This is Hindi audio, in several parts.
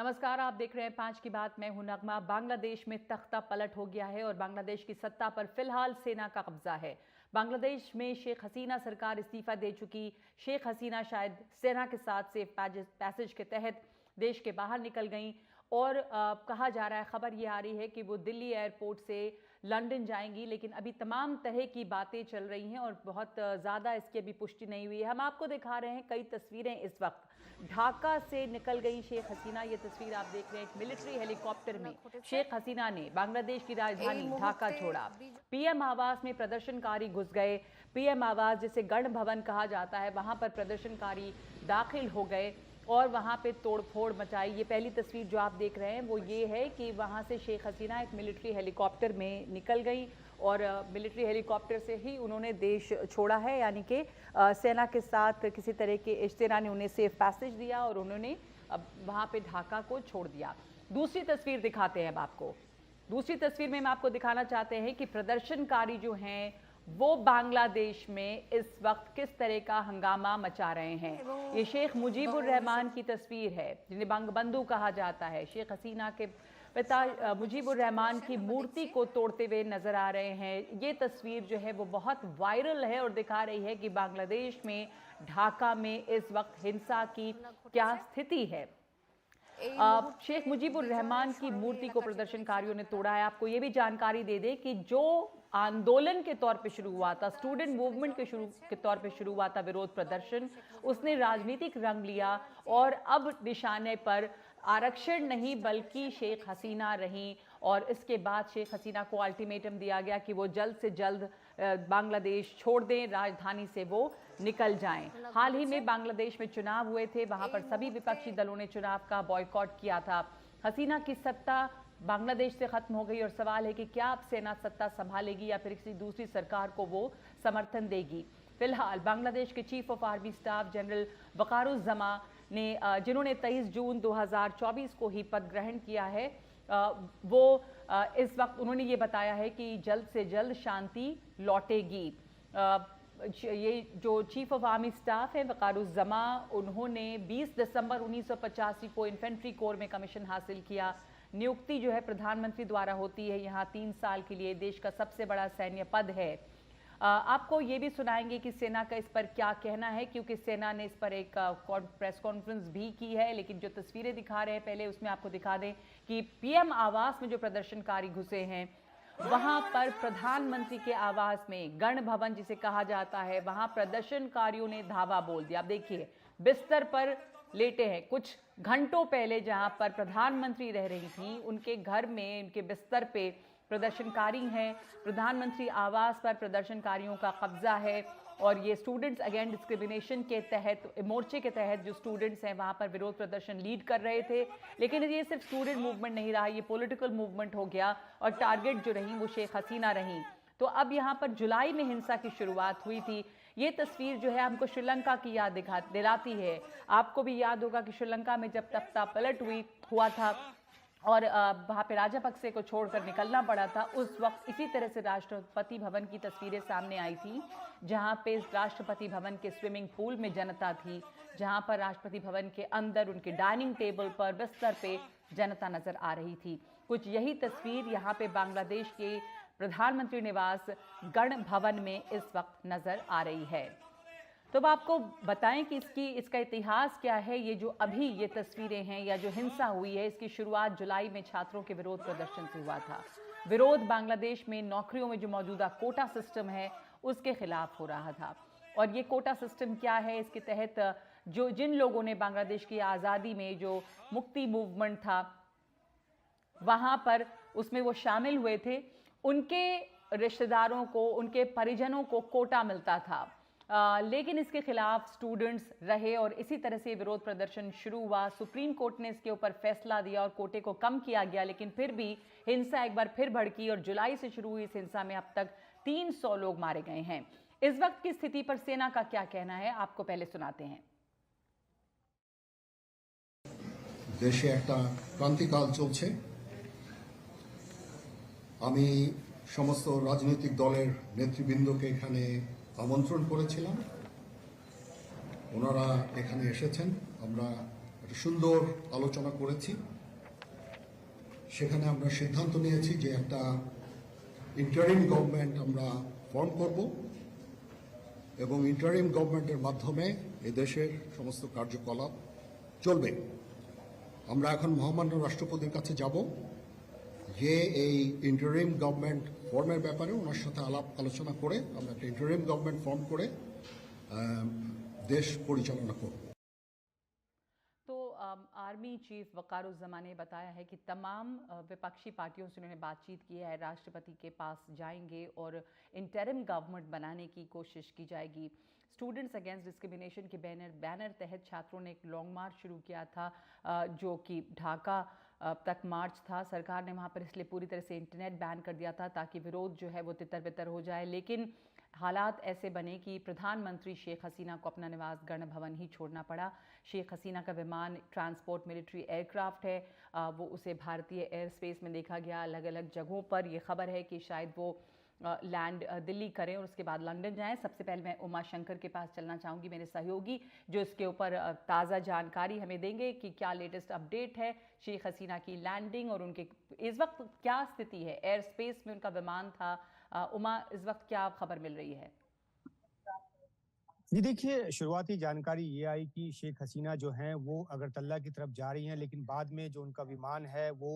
नमस्कार, आप देख रहे हैं 5 की बात। मैं हूं नगमा। बांग्लादेश में तख्ता पलट हो गया है और बांग्लादेश की सत्ता पर फिलहाल सेना का कब्जा है। बांग्लादेश में शेख हसीना सरकार इस्तीफा दे चुकी। शेख हसीना शायद सेना के साथ सेफ पैसेज के तहत देश के बाहर निकल गई और कहा जा रहा है, खबर ये आ रही है कि वो दिल्ली एयरपोर्ट से लंदन जाएंगी, लेकिन अभी तमाम तरह की बातें चल रही हैं और बहुत ज़्यादा इसकी अभी पुष्टि नहीं हुई है। हम आपको दिखा रहे हैं कई तस्वीरें। इस वक्त ढाका से निकल गई शेख हसीना। ये तस्वीर आप देख रहे हैं, एक मिलिट्री हेलीकॉप्टर में शेख हसीना ने बांग्लादेश की राजधानी ढाका छोड़ा। पीएम आवास में प्रदर्शनकारी घुस गए। पीएम आवास, जिसे गण भवन कहा जाता है, वहां पर प्रदर्शनकारी दाखिल हो गए और वहाँ पे तोड़फोड़ मचाई। ये पहली तस्वीर जो आप देख रहे हैं वो ये है कि वहाँ से शेख हसीना एक मिलिट्री हेलीकॉप्टर में निकल गई और मिलिट्री हेलीकॉप्टर से ही उन्होंने देश छोड़ा है, यानी कि सेना के साथ किसी तरह के सेना ने उन्हें सेफ पैसेज दिया और उन्होंने अब वहाँ पे ढाका को छोड़ दिया। दूसरी तस्वीर दिखाते हैं अब आपको। दूसरी तस्वीर में हम आपको दिखाना चाहते हैं कि प्रदर्शनकारी जो हैं वो बांग्लादेश में इस वक्त किस तरह का हंगामा मचा रहे हैं। ये शेख मुजीबुर रहमान की तस्वीर है, जिन्हें बंगबंधु कहा जाता है। शेख हसीना के पिता मुजीबुर रहमान की मूर्ति को तोड़ते हुए नजर आ रहे हैं। ये तस्वीर जो है वो बहुत वायरल है और दिखा रही है कि बांग्लादेश में ढाका में इस वक्त हिंसा की क्या स्थिति है। शेख मुजीबुर रहमान की मूर्ति को प्रदर्शनकारियों ने तोड़ा है। आपको ये भी जानकारी दे दें कि जो आंदोलन के तौर पे शुरू हुआ था, स्टूडेंट मूवमेंट के तौर पे शुरू हुआ था विरोध प्रदर्शन, उसने राजनीतिक रंग लिया और अब निशाने पर आरक्षण नहीं बल्कि शेख हसीना रहीं। और इसके बाद शेख हसीना को अल्टीमेटम दिया गया कि वो जल्द से जल्द बांग्लादेश छोड़ दें, राजधानी से वो निकल जाएं। हाल ही में बांग्लादेश में चुनाव हुए थे, वहां पर सभी विपक्षी दलों ने चुनाव का बॉयकॉट किया था। हसीना की सत्ता बांग्लादेश से खत्म हो गई और सवाल है कि क्या अब सेना सत्ता संभालेगी या फिर किसी दूसरी सरकार को वो समर्थन देगी। फिलहाल बांग्लादेश के chief of army staff general Wakeruzzaman ने, जिन्होंने 23 जून 2024 को ही पद ग्रहण किया है, वो इस वक्त उन्होंने ये बताया है कि जल्द से जल्द शांति लौटेगी। ये जो चीफ ऑफ आर्मी स्टाफ है वकारुज्जमा, उन्होंने 20 दिसंबर 1985 को इन्फेंट्री कोर में कमीशन हासिल किया। नियुक्ति जो है प्रधानमंत्री द्वारा होती है। यहाँ 3 साल के लिए देश का सबसे बड़ा सैन्य पद है। आपको ये भी सुनाएंगे कि सेना का इस पर क्या कहना है, क्योंकि सेना ने इस पर एक प्रेस कॉन्फ्रेंस भी की है। लेकिन जो तस्वीरें दिखा रहे हैं पहले उसमें आपको दिखा दें कि पीएम आवास में जो प्रदर्शनकारी घुसे हैं, वहां पर प्रधानमंत्री के आवास में गण भवन जिसे कहा जाता है, वहां प्रदर्शनकारियों ने धावा बोल दिया। आप देखिए, बिस्तर पर लेटे हैं। कुछ घंटों पहले जहां पर प्रधानमंत्री रह रही थी, उनके घर में उनके बिस्तर पे प्रदर्शनकारी हैं। प्रधानमंत्री आवास पर प्रदर्शनकारियों का कब्जा है और ये स्टूडेंट्स अगेंस्ट डिस्क्रिमिनेशन के तहत, मोर्चे के तहत जो स्टूडेंट्स हैं वहाँ पर विरोध प्रदर्शन लीड कर रहे थे। लेकिन ये सिर्फ स्टूडेंट मूवमेंट नहीं रहा, ये पॉलिटिकल मूवमेंट हो गया और टारगेट जो रही वो शेख हसीना रहीं। तो अब यहाँ पर जुलाई में हिंसा की शुरुआत हुई थी। ये तस्वीर जो है हमको श्रीलंका की याद दिलाती है। आपको भी याद होगा कि श्रीलंका में जब तख्ता पलट हुआ था और वहाँ पे राजापक्से को छोड़कर निकलना पड़ा था, उस वक्त इसी तरह से राष्ट्रपति भवन की तस्वीरें सामने आई थी, जहाँ पे राष्ट्रपति भवन के स्विमिंग पूल में जनता थी, जहाँ पर राष्ट्रपति भवन के अंदर उनके डाइनिंग टेबल पर बिस्तर पे जनता नजर आ रही थी। कुछ यही तस्वीर यहाँ पे बांग्लादेश के प्रधानमंत्री निवास गण भवन में इस वक्त नजर आ रही है। तो अब आपको बताएं कि इसका इतिहास क्या है। ये जो अभी ये तस्वीरें हैं या जो हिंसा हुई है, इसकी शुरुआत जुलाई में छात्रों के विरोध प्रदर्शन से हुआ था। विरोध बांग्लादेश में नौकरियों में जो मौजूदा कोटा सिस्टम है उसके खिलाफ हो रहा था। और ये कोटा सिस्टम क्या है, इसके तहत जिन लोगों ने बांग्लादेश की आज़ादी में जो मुक्ति मूवमेंट था वहाँ पर उसमें वो शामिल हुए थे, उनके रिश्तेदारों को, उनके परिजनों को कोटा मिलता था। लेकिन इसके खिलाफ स्टूडेंट्स रहे और इसी तरह से विरोध प्रदर्शन शुरू हुआ। सुप्रीम कोर्ट ने इसके ऊपर फैसला दिया और कोटे को कम किया गया, लेकिन फिर भी हिंसा एक बार फिर भड़की और जुलाई से शुरू हुई इस हिंसा में अब तक 300 लोग मारे गए हैं। इस वक्त की स्थिति पर सेना का क्या कहना है, आपको पहले सुनाते हैं। देशे একটা ক্রান্তিকাল চলছে। আমি সমস্ত রাজনৈতিক দলের নেতৃবৃন্দকে এখানে আমন্ত্রণ করেছিলাম, ওনারা এখানে এসেছেন। আমরা একটা সুন্দর আলোচনা করেছি। সেখানে আমরা সিদ্ধান্ত নিয়েছি যে একটা ইন্টারিম গভর্নমেন্ট আমরা ফর্ম করব এবং ইন্টারিম গভর্নমেন্টের মাধ্যমে এদেশের সমস্ত কার্যকলাপ চলবে। আমরা এখন মহামান্য রাষ্ট্রপতির কাছে যাব, যে এই ইন্টারিম গভর্নমেন্ট ফর্মের ব্যাপারে ওনার সাথে আলোচনা করে আমরা একটা ইন্টারিম গভর্নমেন্ট ফর্ম করে দেশ পরিচালনা করব। तो आर्मी चीफ वकारुज्जमान ने बताया है कि तमाम विपक्षी पार्टियों से उन्होंने बातचीत की है, राष्ट्रपति के पास जाएंगे और इंटरिम गवर्नमेंट बनाने की कोशिश की जाएगी। स्टूडेंट्स अगेंस्ट डिस्क्रिमिनेशन के बैनर तहत छात्रों ने एक लॉन्ग मार्च शुरू किया था, जो कि ढाका तक मार्च था। सरकार ने वहाँ पर इसलिए पूरी तरह से इंटरनेट बैन कर दिया था ताकि विरोध जो है वो तितर बितर हो जाए, लेकिन हालात ऐसे बने कि प्रधानमंत्री शेख हसीना को अपना निवास गण भवन ही छोड़ना पड़ा। शेख हसीना का विमान ट्रांसपोर्ट मिलिट्री एयरक्राफ्ट है, वो उसे भारतीय एयर स्पेस में देखा गया। अलग अलग जगहों पर ये खबर है कि शायद वो लैंड दिल्ली करें और उसके बाद लंदन जाएं। सबसे पहले मैं उमा शंकर के पास चलना चाहूँगी, मेरे सहयोगी, जो इसके ऊपर ताज़ा जानकारी हमें देंगे कि क्या लेटेस्ट अपडेट है शेख हसीना की लैंडिंग और उनके इस वक्त क्या स्थिति है। एयर स्पेस में उनका विमान था। उमा, इस वक्त क्या खबर मिल रही है? जी देखिए, शुरुआती जानकारी ये आई कि शेख हसीना जो हैं वो अगरतला की तरफ जा रही हैं, लेकिन बाद में जो उनका विमान है वो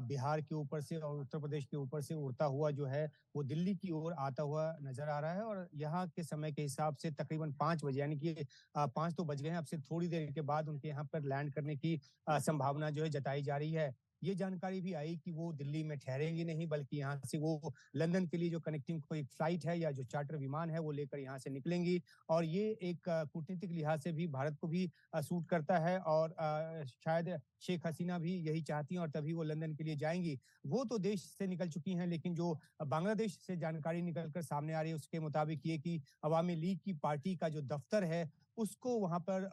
बिहार के ऊपर से और उत्तर प्रदेश के ऊपर से उड़ता हुआ जो है वो दिल्ली की ओर आता हुआ नजर आ रहा है। और यहाँ के समय के हिसाब से तकरीबन 5 बजे, यानी कि 5 तो बज गए हैं, अब से थोड़ी देर के बाद उनके यहाँ पर लैंड करने की संभावना जो है जताई जा रही है। ये जानकारी भी आई कि वो दिल्ली में ठहरेंगे नहीं, बल्कि यहाँ से वो लंदन के लिए जो कनेक्टिंग कोई फ्लाइट है या जो चार्टर विमान है वो लेकर यहाँ से निकलेंगी। और ये एक कूटनीतिक लिहाज से भी भारत को भी सूट करता है और शायद शेख हसीना भी यही चाहती हैं और तभी वो लंदन के लिए जाएंगी। वो तो देश से निकल चुकी हैं, लेकिन जो बांग्लादेश से जानकारी निकल कर सामने आ रही है उसके मुताबिक ये कि अवामी लीग की पार्टी का जो दफ्तर है उसको वहां पर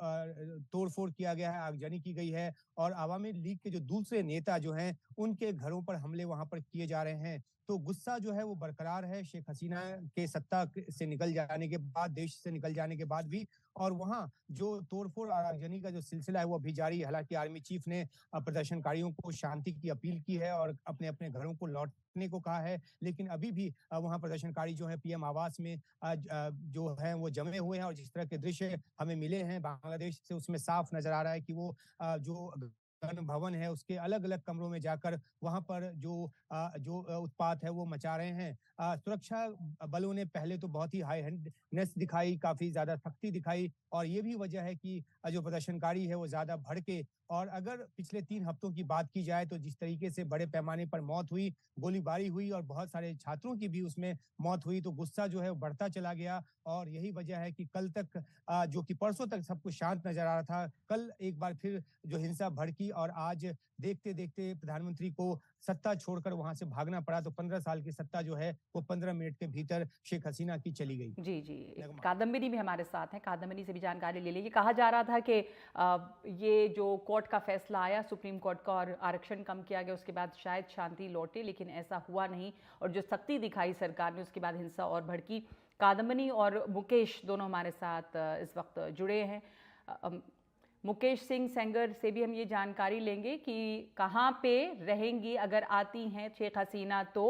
तोड़फोड़ किया गया है, आगजनी की गई है और अवामी लीग के जो दूसरे नेता जो हैं उनके घरों पर हमले वहां पर किए जा रहे हैं। तो गुस्सा जो है वो बरकरार है शेख हसीना के सत्ता से निकल जाने के बाद, देश से निकल जाने के बाद भी। और वहाँ जो तोड़फोड़ और आगजनी का जो सिलसिला है वो अभी जारी है। हालांकि आर्मी चीफ ने प्रदर्शनकारियों को शांति की अपील की है और अपने अपने घरों को लौटने को कहा है, लेकिन अभी भी वहाँ प्रदर्शनकारी जो है पीएम आवास में जो है वो जमे हुए हैं। और जिस तरह के दृश्य हमें मिले हैं बांग्लादेश से, उसमें साफ नजर आ रहा है कि वो जो गण भवन है उसके अलग अलग कमरों में जाकर वहां पर जो उत्पात है वो मचा रहे हैं। सुरक्षा बलों ने पहले तो बहुत ही हाई हैंडनेस दिखाई, काफी ज्यादा सख्ती दिखाई और ये भी वजह है कि जो प्रदर्शनकारी है वो ज्यादा भड़के। और अगर पिछले 3 हफ्तों की बात की जाए तो जिस तरीके से बड़े पैमाने पर मौत हुई, गोलीबारी हुई और बहुत सारे छात्रों की भी उसमें मौत हुई, तो गुस्सा जो है वो बढ़ता चला गया। और यही वजह है कि कल तक जो कि परसों तक सब कुछ शांत नजर आ रहा था, कल एक बार फिर जो हिंसा भड़की और आज देखते देखते प्रधानमंत्री को सत्ता छोड़कर वहां से भागना पड़ा। तो 15 साल की सत्ता जो है वो 15 मिनट के भीतर शेख हसीना की चली गई। जी जी, कादम्बिनी भी हमारे साथ है, कादम्बिनी से भी जानकारी ले लीजिए। कहा जा रहा था कि ये जो कोर्ट का फैसला आया सुप्रीम कोर्ट का और आरक्षण कम किया गया उसके बाद शायद शांति लौटे, लेकिन ऐसा हुआ नहीं और जो सख्ती दिखाई सरकार ने उसके बाद हिंसा और भड़की। कादम्बिनी और मुकेश दोनों हमारे साथ इस वक्त जुड़े हैं। मुकेश सिंह सेंगर से भी हम ये जानकारी लेंगे कि कहाँ पे रहेंगी अगर आती हैं शेख हसीना तो,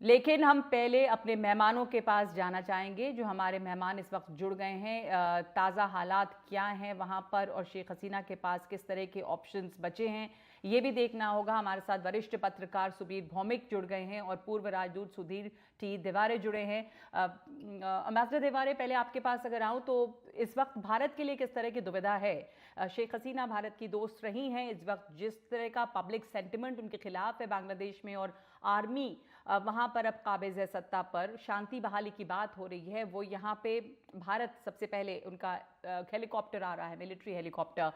लेकिन हम पहले अपने मेहमानों के पास जाना चाहेंगे। जो हमारे मेहमान इस वक्त जुड़ गए हैं, ताज़ा हालात क्या हैं वहाँ पर और शेख हसीना के पास किस तरह के ऑप्शंस बचे हैं ये भी देखना होगा। हमारे साथ वरिष्ठ पत्रकार सुबीर भौमिक जुड़ गए हैं और पूर्व राजदूत सुधीर टी दिवारे जुड़े हैं। अम्बेसडर दिवारे, पहले आपके पास अगर आऊँ तो इस वक्त भारत के लिए किस तरह की दुविधा है? शेख हसीना भारत की दोस्त रही हैं, इस वक्त जिस तरह का पब्लिक सेंटिमेंट उनके खिलाफ है बांग्लादेश में और आर्मी वहाँ पर अब काबिज है सत्ता पर, शांति बहाली की बात हो रही है, वो यहाँ पे भारत सबसे पहले उनका हेलीकॉप्टर आ रहा है, मिलिट्री हेलीकॉप्टर।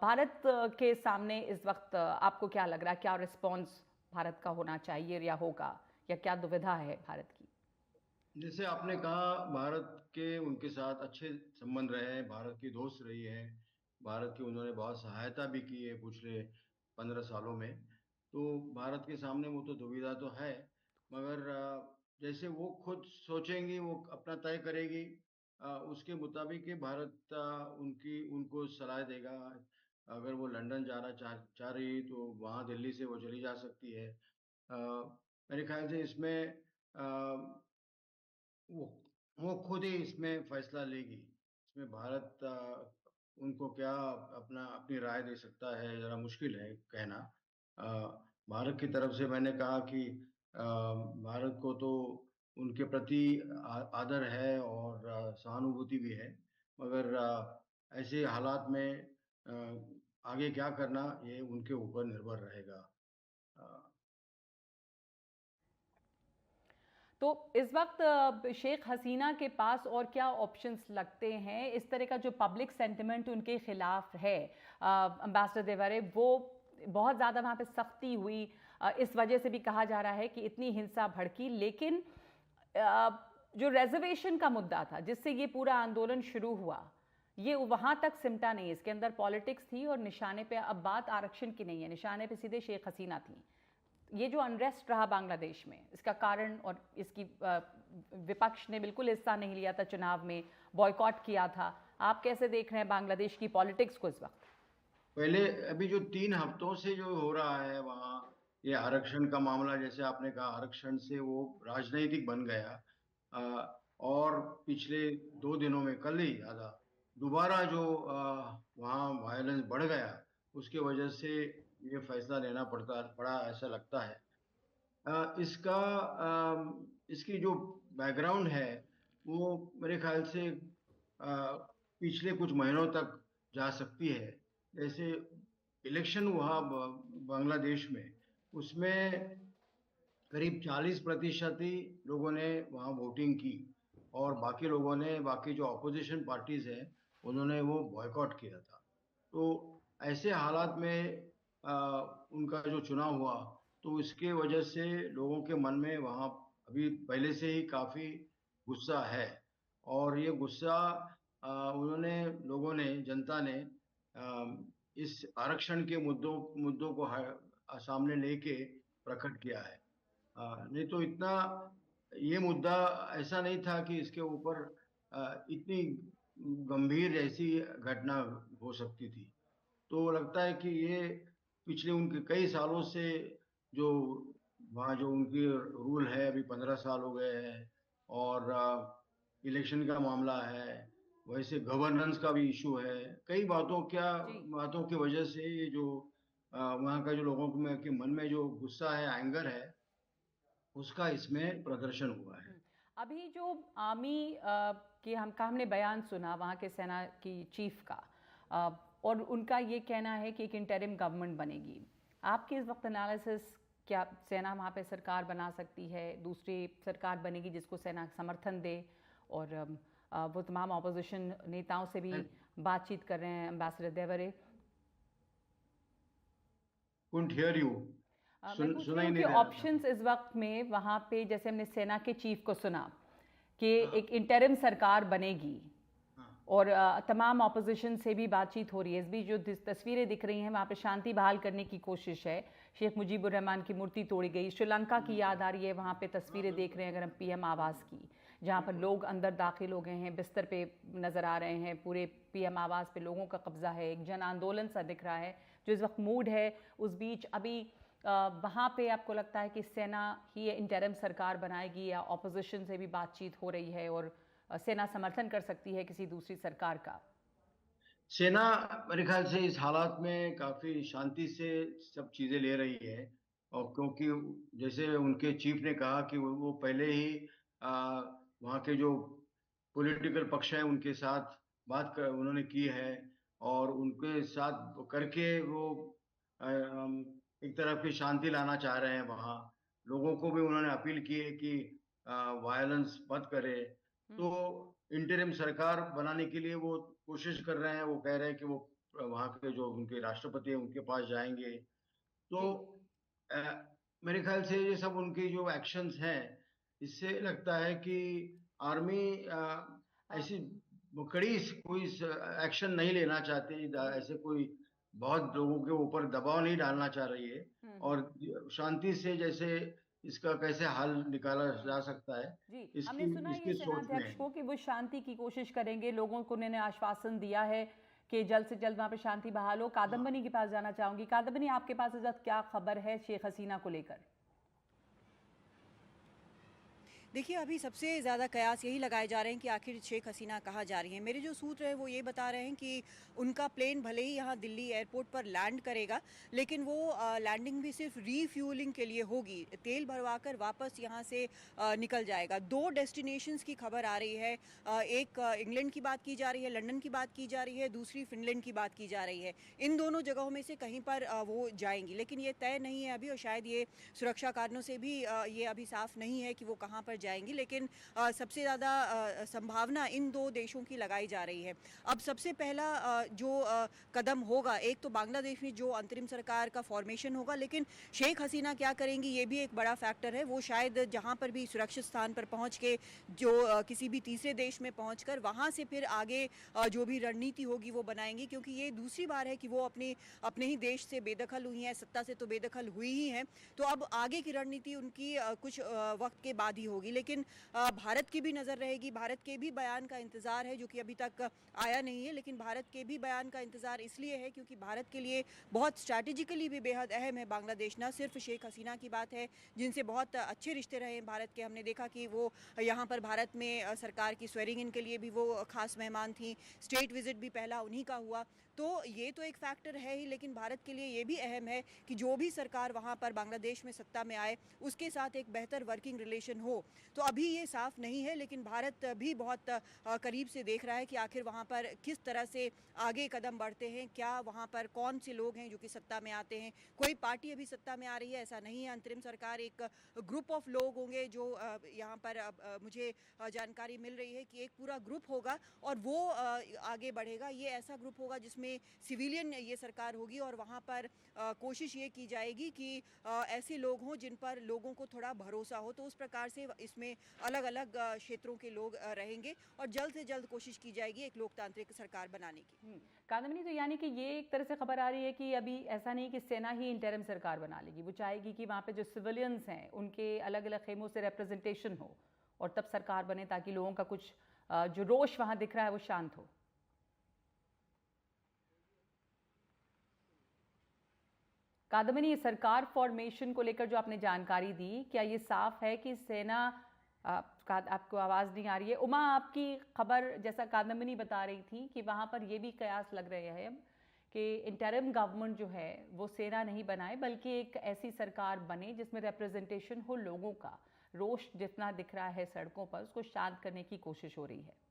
भारत के सामने इस वक्त आपको क्या लग रहा है, क्या रिस्पॉन्स भारत का होना चाहिए या होगा, या क्या दुविधा है भारत की? जैसे आपने कहा, भारत के उनके साथ अच्छे संबंध रहे हैं, भारत की दोस्त रही है, भारत की उन्होंने बहुत सहायता भी की है पिछले 15 सालों में। तो भारत के सामने वो तो दुविधा तो है, मगर जैसे वो खुद सोचेंगी वो अपना तय करेगी, उसके मुताबिक ही भारत उनको सलाह देगा। अगर वो लंदन जाना चाह रही तो वहाँ दिल्ली से वो चली जा सकती है। मेरे ख्याल से इसमें वो वो खुद ही इसमें फैसला लेगी। इसमें भारत उनको क्या अपनी राय दे सकता है, ज़रा मुश्किल है कहना। अ, भारत की तरफ से मैंने कहा कि भारत को तो उनके प्रति आदर है और सहानुभूति भी है, मगर ऐसे हालात में आगे क्या करना ये उनके ऊपर निर्भर रहेगा। अ, तो इस वक्त शेख हसीना के पास और क्या ऑप्शंस लगते हैं? इस तरह का जो पब्लिक सेंटिमेंट उनके खिलाफ है, अम्बेसडर देवरे, वो बहुत ज़्यादा वहाँ पे सख्ती हुई, इस वजह से भी कहा जा रहा है कि इतनी हिंसा भड़की। लेकिन जो रिजर्वेशन का मुद्दा था जिससे ये पूरा आंदोलन शुरू हुआ, ये वहाँ तक सिमटा नहीं। इसके अंदर पॉलिटिक्स थी और निशाने पे अब बात आरक्षण की नहीं है, निशाने पे सीधे शेख हसीना थी। ये जो अनरेस्ट रहा बांग्लादेश में, इसका कारण, और इसकी विपक्ष ने बिल्कुल हिस्सा नहीं लिया था चुनाव में, बॉयकॉट किया था। आप कैसे देख रहे हैं बांग्लादेश की पॉलिटिक्स को इस वक्त? पहले अभी जो 3 हफ्तों से जो हो रहा है वहाँ, ये आरक्षण का मामला, जैसे आपने कहा, आरक्षण से वो राजनीतिक बन गया। और पिछले 2 दिनों में, कल ही आधा, दोबारा जो वहाँ वायलेंस बढ़ गया, उसके वजह से ये फैसला लेना पड़ा ऐसा लगता है। इसकी जो बैकग्राउंड है वो मेरे ख्याल से पिछले कुछ महीनों तक जा सकती है। जैसे इलेक्शन हुआ बांग्लादेश में, उसमें करीब 40% ही लोगों ने वहाँ वोटिंग की, और बाकी लोगों ने, बाकी जो अपोजिशन पार्टीज हैं, उन्होंने वो बॉयकॉट किया था। तो ऐसे हालात में उनका जो चुनाव हुआ, तो इसके वजह से लोगों के मन में वहाँ अभी पहले से ही काफ़ी गुस्सा है। और ये गुस्सा लोगों ने, जनता ने इस आरक्षण के मुद्दों को सामने लेके प्रकट किया है। नहीं तो इतना ये मुद्दा ऐसा नहीं था कि इसके ऊपर इतनी गंभीर ऐसी घटना हो सकती थी। तो लगता है कि ये पिछले उनके कई सालों से जो वहाँ जो उनकी रूल है, अभी 15 साल हो गए हैं, और इलेक्शन का मामला है, वैसे गवर्नेंस का भी इशू है, कई जी। बातों की वजह से ये जो वहाँ का जो लोगों के मन में जो गुस्सा है, एंगर है, उसका इसमें प्रदर्शन हुआ है। अभी जो आर्मी की हमने बयान सुना वहाँ के सेना की चीफ का, और उनका ये कहना है कि एक इंटरिम गवर्नमेंट बनेगी। आपकी इस वक्त एनालिसिस, क्या सेना वहाँ पे सरकार बना सकती है, दूसरी सरकार बनेगी जिसको सेना समर्थन दे? और वो तमाम अपोजिशन नेताओं से भी बातचीत कर रहे हैं अम्बेसडर देवरे। कुंट हियर यू। मैं पूछ सुना रही ही हूँ कि नहीं रहा था। ऑप्शंस इस वक्त में वहाँ पे, जैसे हमने सेना के चीफ को सुना कि हाँ, एक इंटरिम सरकार बनेगी, हाँ, और तमाम ऑपोजिशन से भी बातचीत हो रही है। इस बीच जो तस्वीरें दिख रही हैं वहाँ पे शांति बहाल करने की कोशिश है। शेख मुजीबुर रहमान की मूर्ति तोड़ी गई, श्रीलंका की याद आ रही है। वहाँ पे तस्वीरें देख रहे हैं अगर हम पीएम आवास की, जहाँ पर लोग अंदर दाखिल हो गए हैं, बिस्तर पे नज़र आ रहे हैं, पूरे पीएम आवास पे लोगों का कब्जा है, एक जन आंदोलन सा दिख रहा है जो इस वक्त मूड है। उस बीच अभी वहाँ पे आपको लगता है कि सेना ही इंटरिम सरकार बनाएगी, या ऑपोजिशन से भी बातचीत हो रही है और सेना समर्थन कर सकती है किसी दूसरी सरकार का? सेना मेरे ख्याल से इस हालात में काफी शांति से सब चीजें ले रही है। और क्योंकि जैसे उनके चीफ ने कहा कि वो पहले ही वहाँ के जो पॉलिटिकल पक्ष है उनके साथ उन्होंने की है, और उनके साथ करके वो एक तरफ की शांति लाना चाह रहे हैं वहाँ। लोगों को भी उन्होंने अपील की है कि वायलेंस मत करे। तो इंटरिम सरकार बनाने के लिए वो कोशिश कर रहे हैं। वो कह रहे हैं कि वो वहाँ के जो उनके राष्ट्रपति हैं उनके पास जाएंगे। तो जी। अ, मेरे ख्याल से ये सब उनकी जो एक्शंस हैं, इससे लगता है कि आर्मी ऐसी कड़ी कोई एक्शन नहीं लेना चाहती, ऐसे कोई बहुत लोगों के ऊपर दबाव नहीं डालना चाह रही है, और शांति से जैसे इसका कैसे हल निकाला जा सकता है, जी, हमने इसकी सुना ये इसकी सोच में सेनाध्यक्ष है। को कि वो शांति की कोशिश करेंगे। लोगों को उन्होंने आश्वासन दिया है कि जल्द से जल्द वहाँ पर शांति बहाल हो। कादम्बनी के पास जाना चाहूंगी। कादम्बनी, आपके पास इस वक्त क्या खबर है शेख हसीना को लेकर? देखिए, अभी सबसे ज़्यादा कयास यही लगाए जा रहे हैं कि आखिर शेख हसीना कहाँ जा रही हैं। मेरे जो सूत्र हैं वो ये बता रहे हैं कि उनका प्लेन भले ही यहाँ दिल्ली एयरपोर्ट पर लैंड करेगा, लेकिन वो लैंडिंग भी सिर्फ रीफ्यूलिंग के लिए होगी। तेल भरवाकर वापस यहाँ से निकल जाएगा। 2 डेस्टिनेशंस की खबर आ रही है। एक इंग्लैंड की बात की जा रही है, लंदन की बात की जा रही है, दूसरी फिनलैंड की बात की जा रही है। इन दोनों जगहों में से कहीं पर वो जाएंगी, लेकिन ये तय नहीं है अभी, और शायद ये सुरक्षा कारणों से भी ये अभी साफ नहीं है कि वो कहाँ पर जाएंगी। लेकिन सबसे ज़्यादा संभावना इन 2 देशों की लगाई जा रही है। अब सबसे पहला जो कदम होगा, एक तो बांग्लादेश में जो अंतरिम सरकार का फॉर्मेशन होगा, लेकिन शेख हसीना क्या करेंगी ये भी एक बड़ा फैक्टर है। वो शायद जहाँ पर भी सुरक्षित स्थान पर पहुँच के जो किसी भी तीसरे देश में पहुँचकर वहाँ से फिर आगे जो भी रणनीति होगी वो बनाएंगी, क्योंकि ये दूसरी बार है कि वो अपने ही देश से बेदखल हुई हैं, सत्ता से तो बेदखल हुई ही हैं। तो अब आगे की रणनीति उनकी कुछ वक्त के बाद ही होगी। लेकिन भारत की भी नज़र रहेगी। भारत के भी बयान का इंतज़ार है, जो कि अभी तक आया नहीं है, लेकिन भारत के भी बयान का इंतज़ार इसलिए है क्योंकि भारत के लिए बहुत स्ट्रैटेजिकली भी बेहद अहम है बांग्लादेश। ना सिर्फ शेख हसीना की बात है, जिनसे बहुत अच्छे रिश्ते रहे हैं भारत के। हमने देखा कि वो यहाँ पर भारत में सरकार की स्वेरिंग इन के लिए भी वो खास मेहमान थी। स्टेट विजिट भी पहला उन्हीं का हुआ। तो ये तो एक फैक्टर है ही, लेकिन भारत के लिए ये भी अहम है कि जो भी सरकार वहाँ पर बांग्लादेश में सत्ता में आए उसके साथ एक बेहतर वर्किंग रिलेशन हो। तो अभी ये साफ नहीं है, लेकिन भारत भी बहुत करीब से देख रहा है कि आखिर वहाँ पर किस तरह से आगे कदम बढ़ते हैं। क्या वहाँ पर कौन से लोग हैं जो कि सत्ता में आते हैं। कोई पार्टी अभी सत्ता में आ रही है ऐसा नहीं है। अंतरिम सरकार एक ग्रुप ऑफ लोग होंगे जो यहाँ पर मुझे जानकारी मिल रही है कि एक पूरा ग्रुप होगा और वो आगे बढ़ेगा। ये ऐसा ग्रुप होगा जिसमें सिविलियन ये सरकार होगी, और वहाँ पर कोशिश ये की जाएगी कि ऐसे लोग हों जिन पर लोगों को थोड़ा भरोसा हो। तो उस प्रकार से इसमें अलग अलग क्षेत्रों के लोग रहेंगे, और जल्द से जल्द कोशिश की जाएगी एक लोकतांत्रिक सरकार बनाने की। कादम्बनी, तो यानी कि ये एक तरह से खबर आ रही है कि अभी ऐसा नहीं कि सेना ही इंटरिम सरकार बना लेगी। वो चाहेगी कि वहाँ पे जो सिविलियंस हैं उनके अलग अलग खेमों से रिप्रेजेंटेशन हो और तब सरकार बने, ताकि लोगों का कुछ जो रोष वहाँ दिख रहा है वो शांत हो। कादम्बनी, सरकार फॉर्मेशन को लेकर जो आपने जानकारी दी, क्या ये साफ है कि सेना आपको आवाज़ नहीं आ रही है? उमा, आपकी खबर जैसा कादम्बनी बता रही थी कि वहाँ पर ये भी कयास लग रहे हैं कि इंटरिम गवर्नमेंट जो है वो सेना नहीं बनाए, बल्कि एक ऐसी सरकार बने जिसमें रिप्रेजेंटेशन हो लोगों का। रोष जितना दिख रहा है सड़कों पर, उसको शांत करने की कोशिश हो रही है।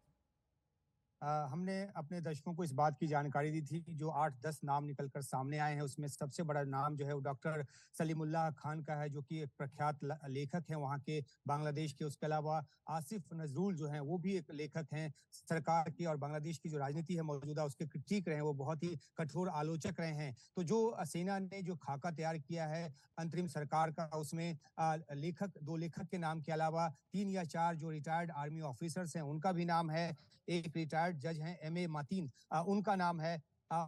हमने अपने दर्शकों को इस बात की जानकारी दी थी कि जो 8-10 नाम निकलकर सामने आए हैं उसमें सबसे बड़ा नाम जो है वो डॉक्टर सलीमुल्लाह खान का है, जो कि एक प्रख्यात लेखक हैं वहाँ के, बांग्लादेश के। उसके अलावा आसिफ नजरुल जो हैं वो भी एक लेखक हैं। सरकार की और बांग्लादेश की जो राजनीति है मौजूदा उसके क्रिटिक रहे हैं, वो बहुत ही कठोर आलोचक रहे हैं। तो जो सेना ने जो खाका तैयार किया है अंतरिम सरकार का, उसमें 2 लेखक के नाम के अलावा 3 या 4 जो रिटायर्ड आर्मी ऑफिसर्स हैं उनका भी नाम है। एक रिटायर्ड जज हैं M.A. मातीन, उनका नाम है।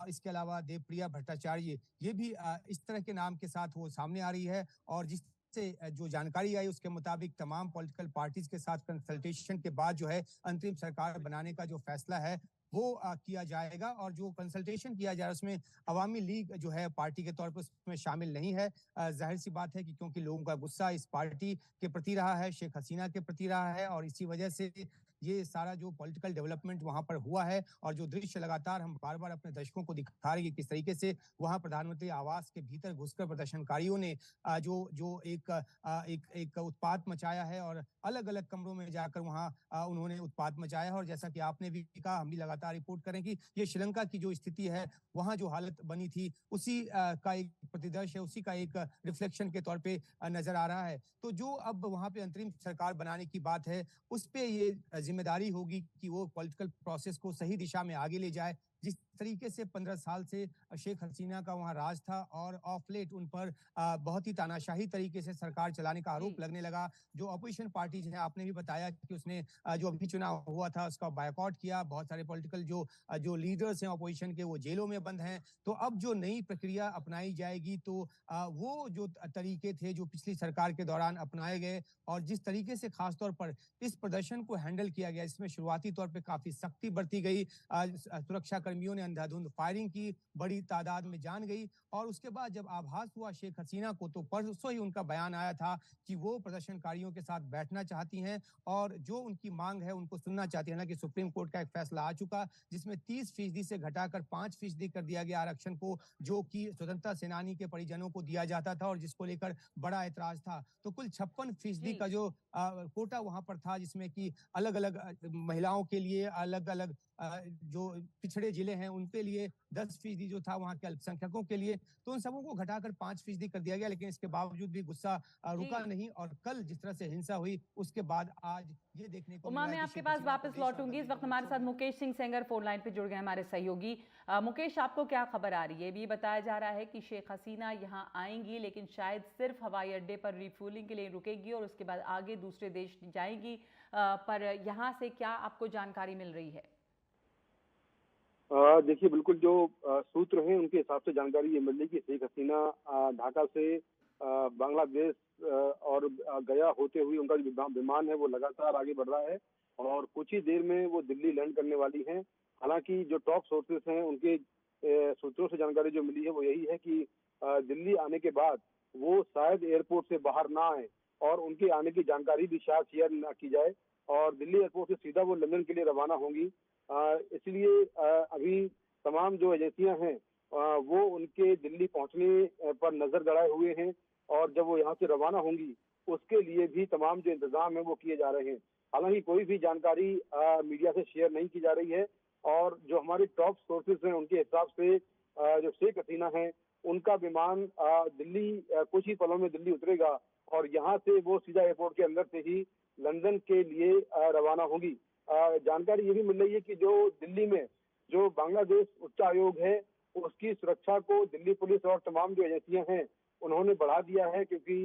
इसके अलावा देवप्रिया भट्टाचार्य, ये भी इस तरह के नाम के साथ वो सामने आ रही है। और जिस से जो जानकारी आई उसके मुताबिक तमाम पॉलिटिकल पार्टीज के साथ कंसल्टेशन के बाद जो है अंतरिम सरकार बनाने का जो फैसला है वो किया जाएगा। और जो कंसल्टेशन किया जा रहा है उसमें अवामी लीग जो है पार्टी के तौर पर उसमें शामिल नहीं है। जाहिर सी बात है कि क्योंकि लोगों का गुस्सा इस पार्टी के प्रति रहा है, शेख हसीना के प्रति रहा है, और इसी वजह से ये सारा जो पॉलिटिकल डेवलपमेंट वहां पर हुआ है, और जो दृश्य लगातार हम बार बार अपने दर्शकों को दिखा रहे हैं किस तरीके से वहां प्रधानमंत्री आवास के भीतर घुसकर प्रदर्शनकारियों ने जो एक उत्पात मचाया है, और अलग अलग कमरों में जाकर वहां उन्होंने उत्पात मचाया है। और जैसा कि आपने भी कहा, हम भी लगातार रिपोर्ट करें कि ये श्रीलंका की जो स्थिति है वहां जो हालत बनी थी उसी का एक प्रतिदर्श है, उसी का एक रिफ्लेक्शन के तौर पे नजर आ रहा है। तो जो अब वहां पे अंतरिम सरकार बनाने की बात है उस पे ये जिम्मेदारी होगी कि वो पॉलिटिकल प्रोसेस को सही दिशा में आगे ले जाए। जिस तरीके से 15 साल से शेख हसीना का वहां राज था, और ऑफ लेट उन पर बहुत ही तानाशाही तरीके से सरकार चलाने का आरोप लगने लगा। जो अपोजिशन पार्टीज हैं, आपने भी बताया कि उसने जो अभी चुनाव हुआ था उसका बायकॉट किया। बहुत सारे पॉलिटिकल जो लीडर्स हैं अपोजिशन के, वो जेलों में बंद हैं। तो अब जो नई प्रक्रिया अपनाई जाएगी, तो वो जो तरीके थे जो पिछली सरकार के दौरान अपनाए गए, और जिस तरीके से खासतौर पर इस प्रदर्शन को हैंडल किया गया, इसमें शुरुआती तौर पर काफी सख्ती बरती गई। सुरक्षा कर्मियों ने अंधाधुंध फायरिंग की, बड़ी तादाद में जान गई। और उसके बाद जब आभास हुआ शेख हसीना को, तो परसों ही उनका बयान आया था कि वो प्रदर्शनकारियों के साथ बैठना चाहती हैं और जो उनकी मांग है उनको सुनना चाहती है। हालांकि सुप्रीम कोर्ट का एक फैसला आ चुका जिसमें 30% से घटाकर 5% कर दिया गया आरक्षण को, जो कि स्वतंत्रता सेनानी के परिजनों को दिया जाता था और जिसको लेकर बड़ा ऐतराज था। तो कुल 56% का जो कोटा वहां पर था, जिसमें कि अलग अलग महिलाओं के लिए अलग अलग जो पिछड़े जिले हैं उनके लिए 10% जो था वहां के अल्पसंख्यकों के लिए, तो उन सबों को घटाकर 5% कर दिया गया। लेकिन इसके बावजूद भी गुस्सा रुका नहीं और कल जिस तरह से हिंसा हुई उसके बाद आज ये देखने को उमा, मैं आपके पास वापस लौटूंगी। इस वक्त हमारे साथ मुकेश सिंह सेंगर फोन लाइन पे जुड़ गए, हमारे सहयोगी। मुकेश, आपको क्या खबर आ रही है? भी बताया जा रहा है कि शेख हसीना यहां आएंगी, लेकिन शायद सिर्फ हवाई अड्डे पर रिफ्यूलिंग के लिए रुकेगी और उसके बाद आगे दूसरे देश जाएंगी, पर यहां से क्या आपको जानकारी मिल रही है? देखिए, बिल्कुल जो सूत्र हैं उनके हिसाब से जानकारी ये मिल रही कि शेख हसीना ढाका से बांग्लादेश और गया होते हुए उनका जो विमान है वो लगातार आगे बढ़ रहा है और कुछ ही देर में वो दिल्ली लैंड करने वाली हैं। हालांकि जो टॉप सोर्सेस हैं उनके सूत्रों से जानकारी जो मिली है वो यही है कि दिल्ली आने के बाद वो शायद एयरपोर्ट से बाहर ना आए और उनके आने की जानकारी भी शायद शेयर ना की जाए और दिल्ली एयरपोर्ट से सीधा वो लंदन के लिए रवाना होंगी। इसलिए अभी तमाम जो एजेंसियां हैं वो उनके दिल्ली पहुंचने पर नजर गड़ाए हुए हैं और जब वो यहाँ से रवाना होंगी उसके लिए भी तमाम जो इंतजाम है वो किए जा रहे हैं। हालांकि कोई भी जानकारी मीडिया से शेयर नहीं की जा रही है और जो हमारे टॉप सोर्सेज हैं उनके हिसाब से जो शेख हसीना है उनका विमान दिल्ली कुछ ही पलों में दिल्ली उतरेगा और यहाँ से वो सीधा एयरपोर्ट के अंदर से ही लंदन के लिए रवाना होंगी। जानकारी ये भी मिल रही है कि जो दिल्ली में जो बांग्लादेश उच्च आयोग है उसकी सुरक्षा को दिल्ली पुलिस और तमाम जो एजेंसियां हैं उन्होंने बढ़ा दिया है, क्योंकि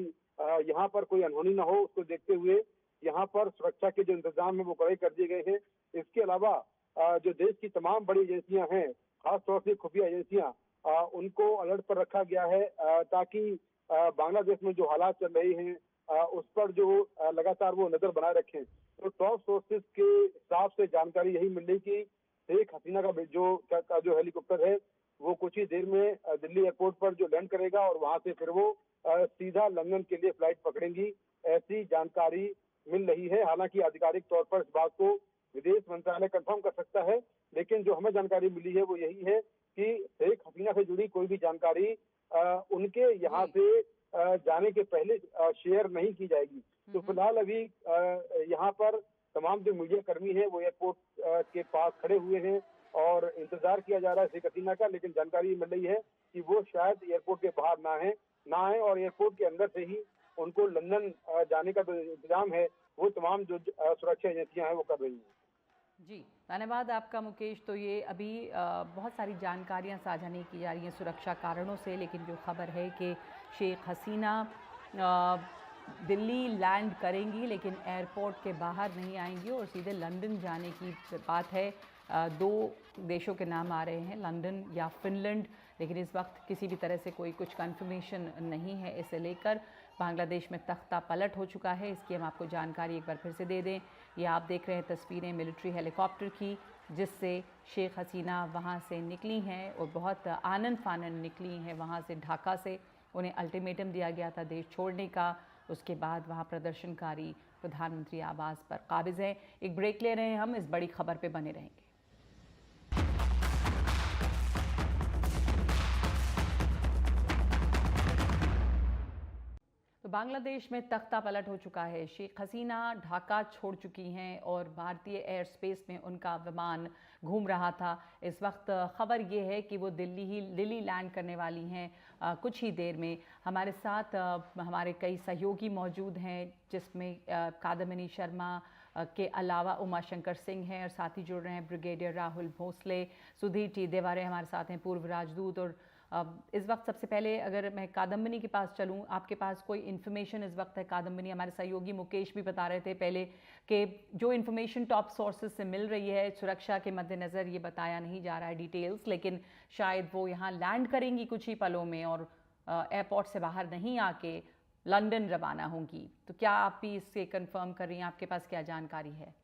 यहाँ पर कोई अनहोनी न हो उसको देखते हुए यहाँ पर सुरक्षा के जो इंतजाम है वो कड़े कर दिए गए हैं। इसके अलावा जो देश की तमाम बड़ी एजेंसियां हैं, खासतौर से खुफिया एजेंसियां, उनको अलर्ट पर रखा गया है ताकि बांग्लादेश में जो हालात चल रहे हैं उस पर जो लगातार वो नजर बनाए रखें। तो टॉप सोर्सेज के हिसाब से जानकारी यही मिल रही कि शेख हसीना का जो हेलीकॉप्टर है वो कुछ ही देर में दिल्ली एयरपोर्ट पर जो लैंड करेगा और वहां से फिर वो सीधा लंदन के लिए फ्लाइट पकड़ेंगी, ऐसी जानकारी मिल रही है। हालांकि आधिकारिक तौर पर इस बात को विदेश मंत्रालय कंफर्म कर सकता है, लेकिन जो हमें जानकारी मिली है वो यही है कि शेख हसीना से जुड़ी कोई भी जानकारी उनके यहाँ से जाने के पहले शेयर नहीं की जाएगी। तो फिलहाल अभी यहाँ पर तमाम जो मीडिया कर्मी है वो एयरपोर्ट के पास खड़े हुए हैं और इंतजार किया जा रहा है शेख हसीना का, लेकिन जानकारी मिल रही है कि वो शायद एयरपोर्ट के बाहर ना आए और एयरपोर्ट के अंदर से ही उनको लंदन जाने का जो इंतजाम है वो तमाम जो सुरक्षा एजेंसियां हैं वो कर रही हैं। जी, धन्यवाद आपका मुकेश। तो ये अभी बहुत सारी जानकारियां साझा नहीं की जा रही हैं सुरक्षा कारणों से, लेकिन जो खबर है कि शेख हसीना दिल्ली लैंड करेंगी लेकिन एयरपोर्ट के बाहर नहीं आएंगी और सीधे लंदन जाने की बात है। दो देशों के नाम आ रहे हैं, लंदन या फिनलैंड, लेकिन इस वक्त किसी भी तरह से कोई कुछ कंफर्मेशन नहीं है इसे लेकर। बांग्लादेश में तख्ता पलट हो चुका है, इसकी हम आपको जानकारी एक बार फिर से दे दें। ये आप देख रहे हैं तस्वीरें मिलिट्री हेलीकॉप्टर की, जिससे शेख हसीना वहाँ से निकली हैं और बहुत आनन फानन निकली हैं वहाँ से, ढाका से। उन्हें अल्टीमेटम दिया गया था देश छोड़ने का। उसके बाद वहाँ प्रदर्शनकारी प्रधानमंत्री आवास पर काबिज हैं। एक ब्रेक ले रहे हैं हम, इस बड़ी खबर पे बने रहेंगे। तो बांग्लादेश में तख्ता पलट हो चुका है। शेख हसीना ढाका छोड़ चुकी हैं और भारतीय एयर स्पेस में उनका विमान घूम रहा था। इस वक्त खबर ये है कि वो दिल्ली लैंड करने वाली हैं कुछ ही देर में। हमारे साथ हमारे कई सहयोगी मौजूद हैं, जिसमें कादम्बिनी शर्मा के अलावा उमा शंकर सिंह हैं और साथ ही जुड़ रहे हैं ब्रिगेडियर राहुल भोसले, सुधीर टी देवारे हमारे साथ हैं, पूर्व राजदूत। और इस वक्त सबसे पहले अगर मैं कादम्बिनी के पास चलूं, आपके पास कोई इन्फॉर्मेशन इस वक्त है? कादम्बिनी, हमारे सहयोगी मुकेश भी बता रहे थे पहले कि जो इन्फॉर्मेशन टॉप सोर्सेज से मिल रही है, सुरक्षा के मद्देनज़र ये बताया नहीं जा रहा है डिटेल्स, लेकिन शायद वो यहाँ लैंड करेंगी कुछ ही पलों में और एयरपोर्ट से बाहर नहीं आके लंदन रवाना होंगी। तो क्या आप भी इससे कंफर्म कर रही हैं? आपके पास क्या जानकारी है?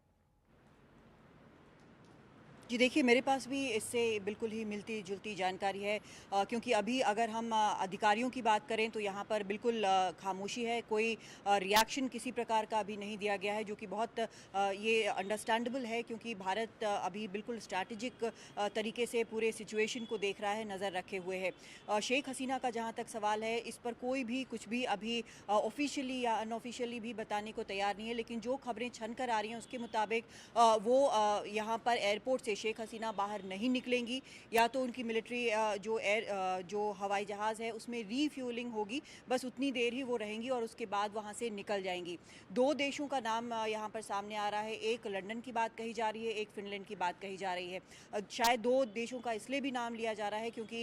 जी देखिए, मेरे पास भी इससे बिल्कुल ही मिलती-जुलती जानकारी है, क्योंकि अभी अगर हम अधिकारियों की बात करें तो यहाँ पर बिल्कुल खामोशी है, कोई रिएक्शन किसी प्रकार का अभी नहीं दिया गया है, जो कि बहुत ये अंडरस्टैंडेबल है, क्योंकि भारत अभी बिल्कुल स्ट्रैटेजिक तरीके से पूरे सिचुएशन को देख रहा है, नज़र रखे हुए है। शेख हसीना का जहाँ तक सवाल है, इस पर कोई भी कुछ भी अभी ऑफ़िशियली या अनऑफ़िशियली भी बताने को तैयार नहीं है, लेकिन जो खबरें छन कर आ रही हैं उसके मुताबिक वो यहाँ पर एयरपोर्ट से शेख हसीना बाहर नहीं निकलेंगी, या तो उनकी मिलिट्री जो हवाई जहाज़ है उसमें रीफ्यूलिंग होगी, बस उतनी देर ही वो रहेंगी और उसके बाद वहाँ से निकल जाएंगी। दो देशों का नाम यहाँ पर सामने आ रहा है, एक लंदन की बात कही जा रही है, एक फिनलैंड की बात कही जा रही है। शायद दो देशों का इसलिए भी नाम लिया जा रहा है क्योंकि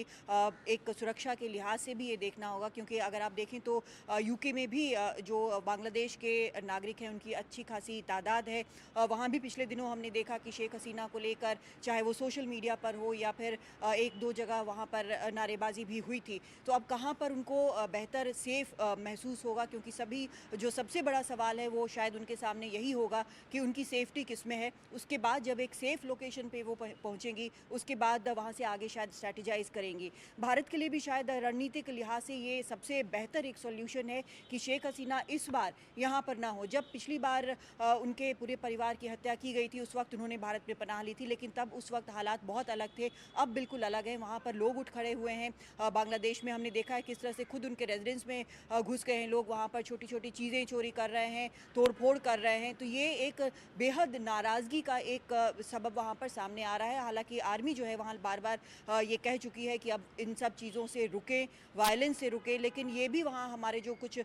एक सुरक्षा के लिहाज से भी ये देखना होगा, क्योंकि अगर आप देखें तो यूके में भी जो बांग्लादेश के नागरिक हैं उनकी अच्छी खासी तादाद है। वहाँ भी पिछले दिनों हमने देखा कि शेख हसीना को लेकर, चाहे वो सोशल मीडिया पर हो या फिर एक दो जगह वहाँ पर नारेबाजी भी हुई थी। तो अब कहाँ पर उनको बेहतर सेफ महसूस होगा, क्योंकि सभी जो सबसे बड़ा सवाल है वो शायद उनके सामने यही होगा कि उनकी सेफ्टी किस में है। उसके बाद जब एक सेफ लोकेशन पे वो पहुँचेंगी, उसके बाद वहाँ से आगे शायद स्ट्रैटेजाइज करेंगी। भारत के लिए भी शायद रणनीतिक लिहाज से ये सबसे बेहतर एक सॉल्यूशन है कि शेख हसीना इस बार यहाँ पर ना हो। जब पिछली बार उनके पूरे परिवार की हत्या की गई थी, उस वक्त उन्होंने भारत में पनाह ली थी, लेकिन तब उस वक्त हालात बहुत अलग थे। अब बिल्कुल अलग है, वहाँ पर लोग उठ खड़े हुए हैं। बांग्लादेश में हमने देखा है किस तरह से खुद उनके रेजिडेंस में घुस गए हैं लोग, वहाँ पर छोटी छोटी चीज़ें चोरी कर रहे हैं, तोड़ फोड़ कर रहे हैं। तो ये एक बेहद नाराज़गी का एक सबब वहाँ पर सामने आ रहा है। हालांकि आर्मी जो है वहाँ बार बार ये कह चुकी है कि अब इन सब चीज़ों से रुकें, वायलेंस से रुकें, लेकिन ये भी वहाँ हमारे जो कुछ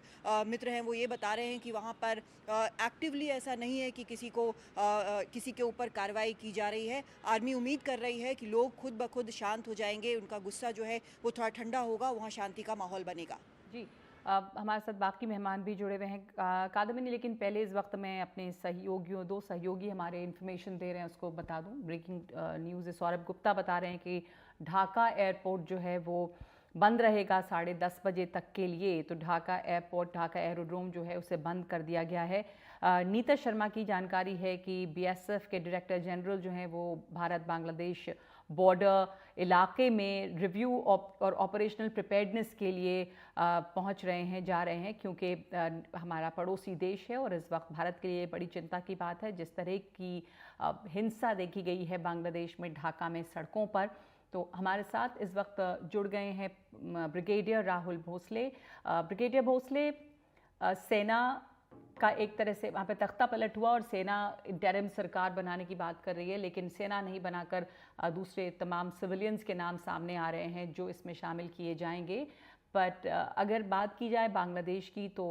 मित्र हैं वो ये बता रहे हैं कि वहाँ पर एक्टिवली ऐसा नहीं है कि किसी के ऊपर कार्रवाई की जा रही है। आर्मी उम्मीद कर रही है कि लोग खुद ब खुद शांत हो जाएंगे, उनका गुस्सा जो है वो थोड़ा ठंडा होगा, वहाँ शांति का माहौल बनेगा। जी, हमारे साथ बाकी मेहमान भी जुड़े हुए हैं कादम्बिनी, लेकिन पहले इस वक्त मैं अपने सहयोगियों, दो सहयोगी हमारे इन्फॉर्मेशन दे रहे हैं उसको बता दूं। ब्रेकिंग न्यूज़ सौरभ गुप्ता बता रहे हैं कि ढाका एयरपोर्ट जो है वो बंद रहेगा 10:30 बजे तक के लिए। तो ढाका एयरपोर्ट, ढाका एरोड्रोम जो है उसे बंद कर दिया गया है। नीता शर्मा की जानकारी है कि बीएसएफ के डायरेक्टर जनरल जो हैं वो भारत बांग्लादेश बॉर्डर इलाके में रिव्यू और ऑपरेशनल प्रिपेयर्डनेस के लिए पहुंच रहे हैं, जा रहे हैं, क्योंकि हमारा पड़ोसी देश है और इस वक्त भारत के लिए बड़ी चिंता की बात है जिस तरह की हिंसा देखी गई है बांग्लादेश में, ढाका में सड़कों पर। तो हमारे साथ इस वक्त जुड़ गए हैं ब्रिगेडियर राहुल भोसले। ब्रिगेडियर भोसले, सेना का एक तरह से वहाँ पे तख्ता पलट हुआ और सेना इंटरिम सरकार बनाने की बात कर रही है, लेकिन सेना नहीं बनाकर दूसरे तमाम सिविलियंस के नाम सामने आ रहे हैं जो इसमें शामिल किए जाएंगे। बट अगर बात की जाए बांग्लादेश की तो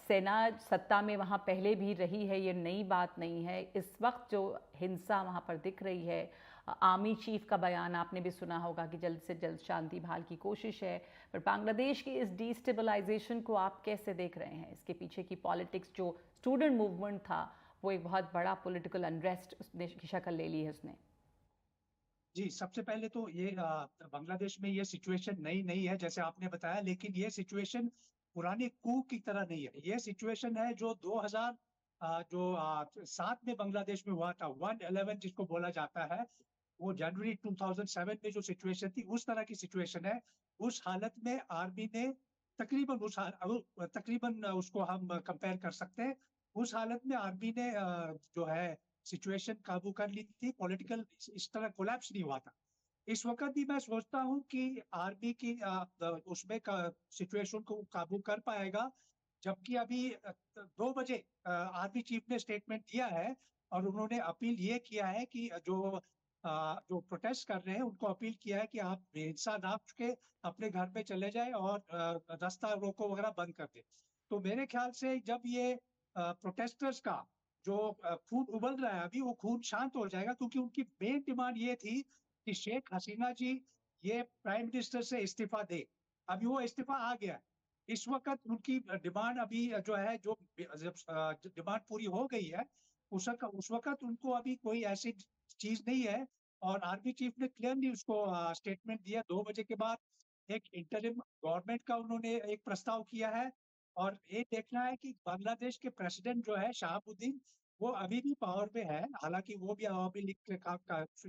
सेना सत्ता में वहाँ पहले भी रही है, ये नई बात नहीं है। इस वक्त जो हिंसा वहाँ पर दिख रही है, आर्मी चीफ का बयान आपने भी सुना होगा कि जल्द से जल्द शांति बहाल की कोशिश है, पर बांग्लादेश की इस डिस्टेबलाइजेशन को आप कैसे देख रहे हैं? इसके पीछे की पॉलिटिक्स, जो स्टूडेंट मूवमेंट था वो एक बहुत बड़ा पॉलिटिकल अनरेस्ट उसने की शक्ल ले ली है उसने। जी, सबसे पहले तो ये बांग्लादेश में ये सिचुएशन नई नहीं है जैसे आपने बताया, लेकिन ये सिचुएशन पुराने कू की तरह नहीं है। ये सिचुएशन है जो 2000 7 में बांग्लादेश में हुआ था, 111 जिसको बोला जाता है, वो जनवरी 2007 में जो सिचुएशन थी उस तरह की सिचुएशन है। उस हालत में आर्मी ने तकरीबन उसको हम कंपेयर कर सकते हैं। उस हालत में आर्मी ने जो है सिचुएशन काबू कर ली थी, पॉलिटिकल इस तरह कोलैप्स नहीं हुआ था। इस वक्त भी मैं सोचता हूँ कि आर्मी की उसमें सिचुएशन को काबू कर पाएगा, जबकि अभी 2 बजे आर्मी चीफ ने स्टेटमेंट दिया है और उन्होंने अपील ये किया है कि जो प्रोटेस्ट कर रहे हैं उनको अपील किया है कि आप हिंसा ना के अपने घर पे चले जाएं और रास्ता रोको वगैरह बंद कर दें। तो मेरे ख्याल से जब ये प्रोटेस्टर्स का जो खून उबल रहा है अभी, वो खून शांत हो जाएगा, क्योंकि उनकी मेन डिमांड ये थी कि शेख हसीना जी ये प्राइम मिनिस्टर से इस्तीफा दे। अभी वो इस्तीफा आ गया है। इस वक्त उनकी डिमांड अभी जो है, जो डिमांड पूरी हो गई है, उस वक्त उनको अभी कोई ऐसी चीज नहीं है। और आर्मी चीफ ने क्लियरली उसको स्टेटमेंट दिया। 2 बजे के बाद एक इंटरिम गवर्नमेंट का उन्होंने एक प्रस्ताव किया है और ये देखना है कि बांग्लादेश के प्रेसिडेंट जो है शहाबुद्दीन, वो अभी भी पावर में है, हालांकि वो भी अवामी लीग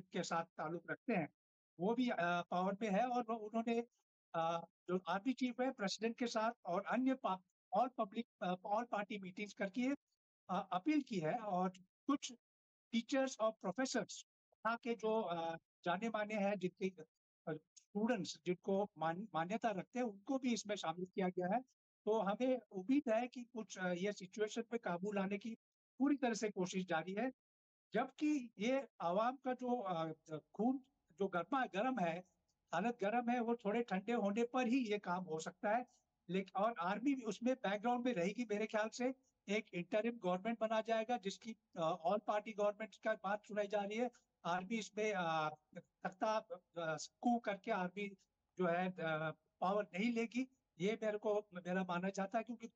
के साथ ताल्लुक रखते हैं। वो भी पावर में है और उन्होंने जो आर्मी चीफ है प्रेसिडेंट के साथ और अन्य ऑल पार्टी मीटिंग्स करके अपील की है। और कुछ टीचर्स और प्रोफेसर्स यहाँ के जो जाने माने हैं, जिनके स्टूडेंट्स जिनको मान्यता रखते हैं, उनको भी इसमें शामिल किया गया है। तो हमें उम्मीद है कि कुछ ये सिचुएशन पे काबू लाने की पूरी तरह से कोशिश जारी है। जबकि ये आवाम का जो खून जो गर्म है, हालत गर्म है, वो थोड़े ठंडे होने पर ही ये काम हो सकता है। लेकिन और आर्मी भी उसमें बैकग्राउंड में रहेगी मेरे ख्याल से। एक इंटरिम गवर्नमेंट बना जाएगा जिसकी ऑल पार्टी गवर्नमेंट का बात सुनाई जा रही है। आर्मी इसमें तख्ता कू करके आर्मी जो है पावर नहीं लेगी, ये मेरा मानना चाहता है, क्योंकि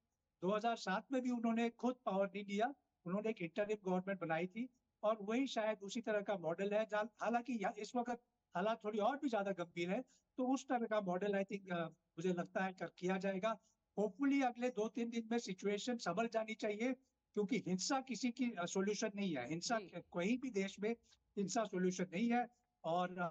2007 में भी उन्होंने खुद पावर नहीं लिया। उन्होंने एक इंटरिम गवर्नमेंट बनाई थी और वही शायद उसी तरह का मॉडल है। हालांकि इस वक्त हालात थोड़ी और भी ज्यादा गंभीर है, तो उस तरह का मॉडल आई थिंक मुझे लगता है किया जाएगा। होपफुली अगले 2-3 दिन में सिचुएशन संभल जानी चाहिए, क्योंकि हिंसा किसी की सॉल्यूशन नहीं है। हिंसा जी कोई भी देश में हिंसा सॉल्यूशन नहीं है। और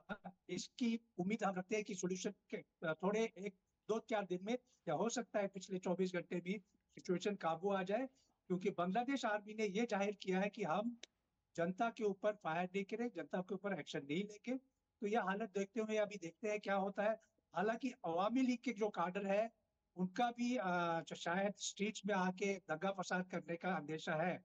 इसकी उम्मीद हम रखते हैं कि सॉल्यूशन के थोड़े 1-2-4 दिन में, या हो सकता है पिछले 24 घंटे भी सिचुएशन काबू आ जाए। क्योंकि बांग्लादेश आर्मी ने ये जाहिर किया है कि हम जनता के ऊपर फायर नहीं करें, जनता के ऊपर एक्शन नहीं लेंगे। तो यह हालत देखते हुए अभी देखते हैं क्या होता है। हालांकि अवामी लीग के जो काडर है, उनका भी शायद स्ट्रीट्स में आके दंगा फसाद करने का अंदेशा है।